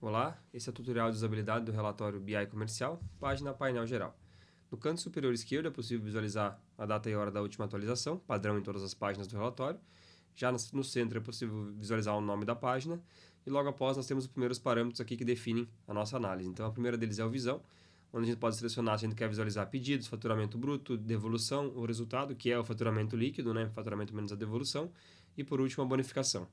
Olá, esse é o tutorial de usabilidade do relatório BI comercial, página painel geral. No canto superior esquerdo é possível visualizar a data e hora da última atualização, padrão em todas as páginas do relatório. Já no centro é possível visualizar o nome da página e logo após nós temos os primeiros parâmetros aqui que definem a nossa análise. Então a primeira deles é o visão, onde a gente pode selecionar se a gente quer visualizar pedidos, faturamento bruto, devolução, o resultado, que é o faturamento líquido, né? Faturamento menos a devolução, e por último a bonificação.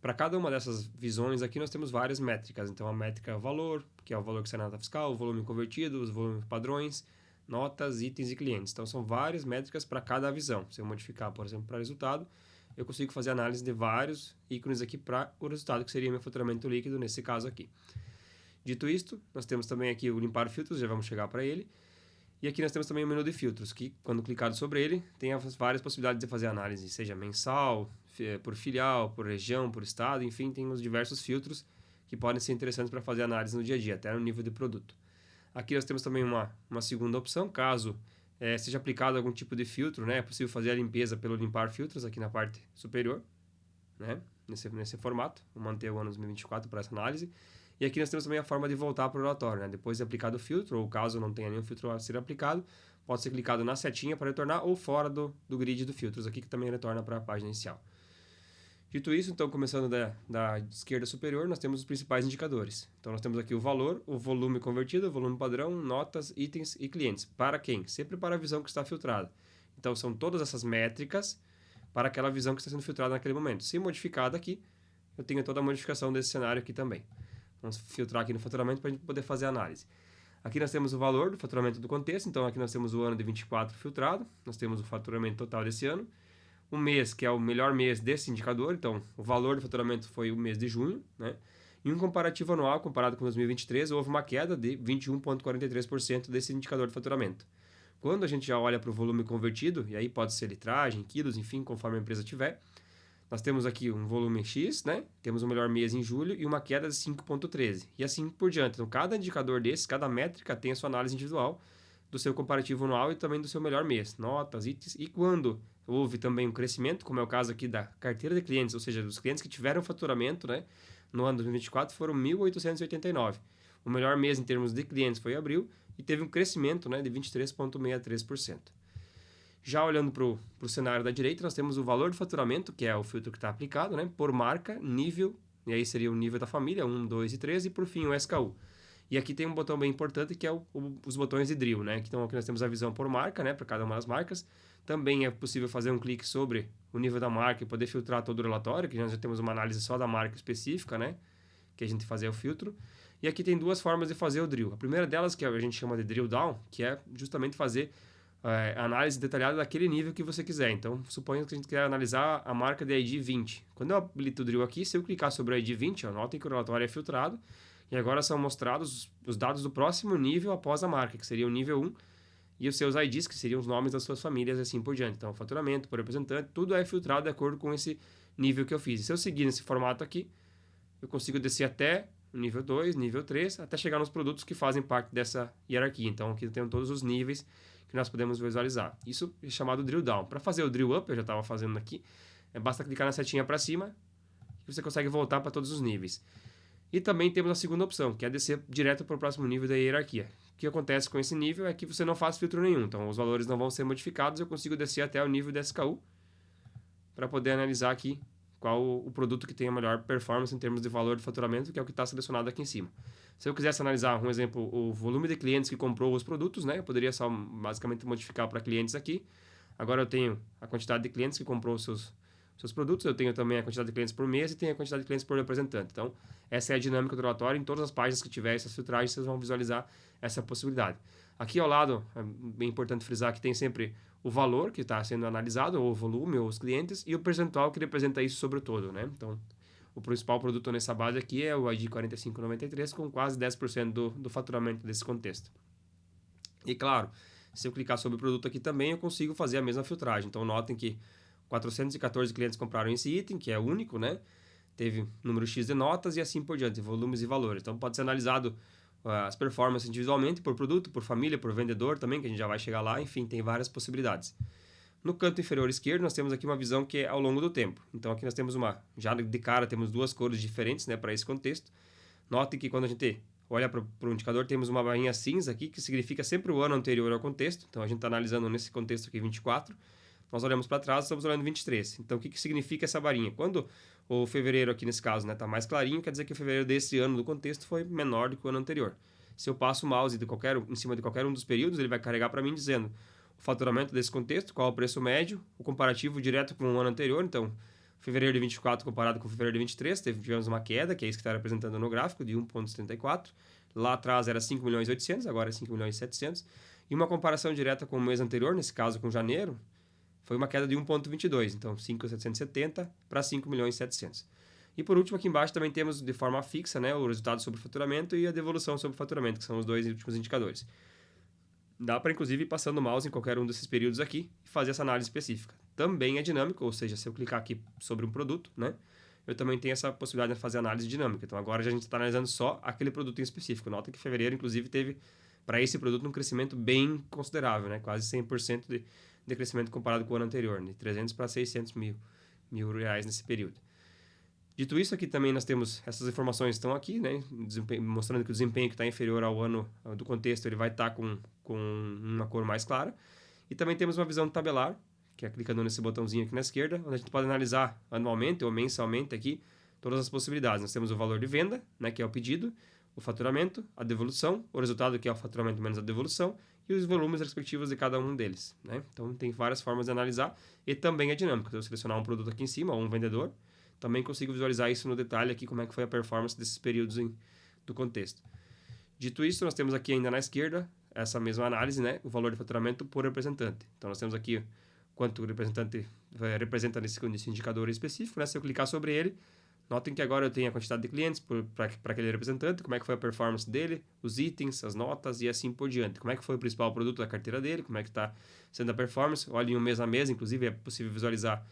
Para cada uma dessas visões aqui, nós temos várias métricas. Então, a métrica valor, que é o valor que sai na nota fiscal, o volume convertido, os volumes padrões, notas, itens e clientes. Então, são várias métricas para cada visão. Se eu modificar, por exemplo, para resultado, eu consigo fazer análise de vários ícones aqui para o resultado, que seria meu faturamento líquido, nesse caso aqui. Dito isto, nós temos também aqui o limpar filtros, já vamos chegar para ele. E aqui nós temos também o menu de filtros, que quando clicado sobre ele, tem as várias possibilidades de fazer análise, seja mensal, por filial, por região, por estado, enfim, tem os diversos filtros que podem ser interessantes para fazer análise no dia a dia, até no nível de produto. Aqui nós temos também uma segunda opção, caso seja aplicado algum tipo de filtro, né, é possível fazer a limpeza pelo limpar filtros aqui na parte superior, né, nesse formato. Vou manter o ano 2024 para essa análise. E aqui nós temos também a forma de voltar para o relatório, né? Depois de aplicado o filtro, ou caso não tenha nenhum filtro a ser aplicado, pode ser clicado na setinha para retornar ou fora do grid de filtros, aqui que também retorna para a página inicial. Dito isso, então, começando da esquerda superior, nós temos os principais indicadores. Então, nós temos aqui o valor, o volume convertido, o volume padrão, notas, itens e clientes. Para quem? Sempre para a visão que está filtrada. Então, são todas essas métricas para aquela visão que está sendo filtrada naquele momento. Se modificada aqui, eu tenho toda a modificação desse cenário aqui também. Vamos filtrar aqui no faturamento para a gente poder fazer a análise. Aqui nós temos o valor do faturamento do contexto, então aqui nós temos o ano de 24 filtrado, nós temos o faturamento total desse ano, o mês, que é o melhor mês desse indicador, então o valor do faturamento foi o mês de junho, né? E um comparativo anual comparado com 2023, houve uma queda de 21,43% desse indicador de faturamento. Quando a gente já olha para o volume convertido, e aí pode ser litragem, quilos, enfim, conforme a empresa tiver, nós temos aqui um volume X, né? Temos o melhor mês em julho e uma queda de 5,13. E assim por diante. Então, cada indicador desse, cada métrica tem a sua análise individual do seu comparativo anual e também do seu melhor mês, notas, itens. E quando houve também um crescimento, como é o caso aqui da carteira de clientes, ou seja, dos clientes que tiveram faturamento, né? No ano de 2024 foram 1.889. O melhor mês em termos de clientes foi abril e teve um crescimento, né, de 23,63%. Já olhando para o cenário da direita, nós temos o valor do faturamento, que é o filtro que está aplicado, né, por marca, nível, e aí seria o nível da família, 1, 2 e 3, e por fim o SKU. E aqui tem um botão bem importante que é os botões de drill, né? Então aqui nós temos a visão por marca, né, para cada uma das marcas. Também é possível fazer um clique sobre o nível da marca e poder filtrar todo o relatório, que nós já temos uma análise só da marca específica, né, que a gente fazer o filtro. E aqui tem duas formas de fazer o drill. A primeira delas, que a gente chama de drill down, que é justamente fazer análise detalhada daquele nível que você quiser. Então, suponha que a gente quer analisar a marca de ID 20. Quando eu habilito o drill aqui, se eu clicar sobre o ID 20, notem que o relatório é filtrado e agora são mostrados os dados do próximo nível após a marca, que seria o nível 1, e os seus IDs, que seriam os nomes das suas famílias e assim por diante. Então, faturamento, por representante, tudo é filtrado de acordo com esse nível que eu fiz. E se eu seguir nesse formato aqui, eu consigo descer até o nível 2, nível 3, até chegar nos produtos que fazem parte dessa hierarquia. Então, aqui tem todos os níveis que nós podemos visualizar. Isso é chamado drill down. Para fazer o drill up, eu já estava fazendo aqui, basta clicar na setinha para cima e você consegue voltar para todos os níveis. E também temos a segunda opção, que é descer direto para o próximo nível da hierarquia. O que acontece com esse nível é que você não faz filtro nenhum, então os valores não vão ser modificados, eu consigo descer até o nível de SKU para poder analisar aqui qual o produto que tem a melhor performance em termos de valor de faturamento, que é o que está selecionado aqui em cima. Se eu quisesse analisar, um exemplo, o volume de clientes que comprou os produtos, né, eu poderia só basicamente modificar para clientes aqui. Agora eu tenho a quantidade de clientes que comprou os seus produtos, eu tenho também a quantidade de clientes por mês e tenho a quantidade de clientes por representante. Então, essa é a dinâmica do relatório. Em todas as páginas que tiver essas filtragens, vocês vão visualizar essa possibilidade. Aqui ao lado, é bem importante frisar que tem sempre o valor que está sendo analisado, ou o volume, ou os clientes, e o percentual que representa isso sobre o todo, né? Então, o principal produto nessa base aqui é o ID 4593, com quase 10% do faturamento desse contexto. E claro, se eu clicar sobre o produto aqui também, eu consigo fazer a mesma filtragem. Então, notem que 414 clientes compraram esse item, que é único, né? Teve número X de notas e assim por diante, volumes e valores. Então, pode ser analisado as performances individualmente, por produto, por família, por vendedor também, que a gente já vai chegar lá. Enfim, tem várias possibilidades. No canto inferior esquerdo, nós temos aqui uma visão que é ao longo do tempo. Então, aqui nós temos já de cara, temos duas cores diferentes, né, para esse contexto. Notem que quando a gente olha para o indicador, temos uma barrinha cinza aqui, que significa sempre o ano anterior ao contexto. Então, a gente está analisando nesse contexto aqui 24. Nós olhamos para trás, estamos olhando 23. Então, o que significa essa varinha? Quando o fevereiro aqui, nesse caso, está mais clarinho, quer dizer que o fevereiro desse ano do contexto foi menor do que o ano anterior. Se eu passo o mouse em cima de qualquer um dos períodos, ele vai carregar para mim dizendo o faturamento desse contexto, qual é o preço médio, o comparativo direto com o ano anterior. Então, fevereiro de 24 comparado com fevereiro de 23, tivemos uma queda, que é isso que está representando no gráfico, de 1,74. Lá atrás era 5.800.000, agora é 5.700.000. E uma comparação direta com o mês anterior, nesse caso com janeiro, foi uma queda de 1,22. Então, 5.770 para 5.700.000. E por último, aqui embaixo também temos de forma fixa, né, o resultado sobre faturamento e a devolução sobre faturamento, que são os dois últimos indicadores. Dá para, inclusive, ir passando o mouse em qualquer um desses períodos aqui e fazer essa análise específica. Também é dinâmico, ou seja, se eu clicar aqui sobre um produto, né, eu também tenho essa possibilidade de fazer análise dinâmica. Então, agora a gente está analisando só aquele produto em específico. Nota que fevereiro, inclusive, teve para esse produto um crescimento bem considerável, né, quase 100% de crescimento comparado com o ano anterior, de 300 para 600 mil reais nesse período. Dito isso, aqui também nós temos essas informações estão aqui, né, mostrando que o desempenho que está inferior ao ano do contexto ele vai estar com uma cor mais clara. E também temos uma visão tabelar, que é clicando nesse botãozinho aqui na esquerda, onde a gente pode analisar anualmente ou mensalmente aqui todas as possibilidades. Nós temos o valor de venda, né, que é o pedido, o faturamento, a devolução, o resultado que é o faturamento menos a devolução e os volumes respectivos de cada um deles, né? Então tem várias formas de analisar e também é dinâmico. Se eu selecionar um produto aqui em cima ou um vendedor, também consigo visualizar isso no detalhe aqui, como é que foi a performance desses períodos do contexto. Dito isso, nós temos aqui ainda na esquerda essa mesma análise, né, o valor de faturamento por representante. Então nós temos aqui quanto o representante representa nesse indicador específico, né? Se eu clicar sobre ele, notem que agora eu tenho a quantidade de clientes para aquele representante, como é que foi a performance dele, os itens, as notas e assim por diante. Como é que foi o principal produto da carteira dele, como é que está sendo a performance. Olhem um mês a mês, inclusive é possível visualizar,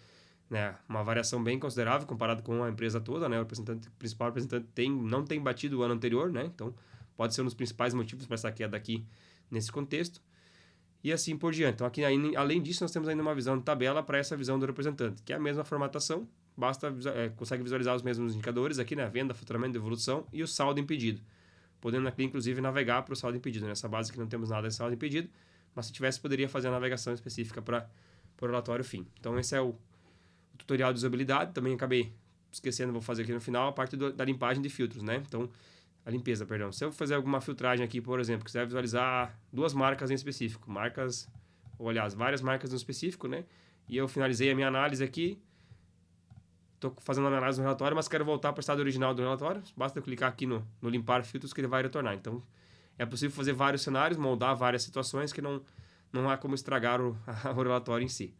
né, uma variação bem considerável comparado com a empresa toda, né? O principal representante não tem batido o ano anterior, né? Então pode ser um dos principais motivos para essa queda aqui nesse contexto. E assim por diante. Então, aqui, além disso, nós temos ainda uma visão de tabela para essa visão do representante, que é a mesma formatação, consegue visualizar os mesmos indicadores aqui, né? Venda, faturamento, devolução e o saldo impedido. Podendo aqui, inclusive, navegar para o saldo impedido. Nessa base aqui não temos nada de saldo impedido, mas se tivesse, poderia fazer a navegação específica para o relatório fim. Então, esse é o tutorial de usabilidade. Também acabei esquecendo, vou fazer aqui no final, a parte da limpagem de filtros, né? Então, a limpeza, perdão. Se eu fazer alguma filtragem aqui, por exemplo, quiser visualizar duas marcas em específico, várias marcas em específico, né? E eu finalizei a minha análise aqui, estou fazendo uma análise no relatório, mas quero voltar para o estado original do relatório, basta eu clicar aqui no limpar filtros que ele vai retornar. Então, é possível fazer vários cenários, moldar várias situações que não há como estragar o relatório em si.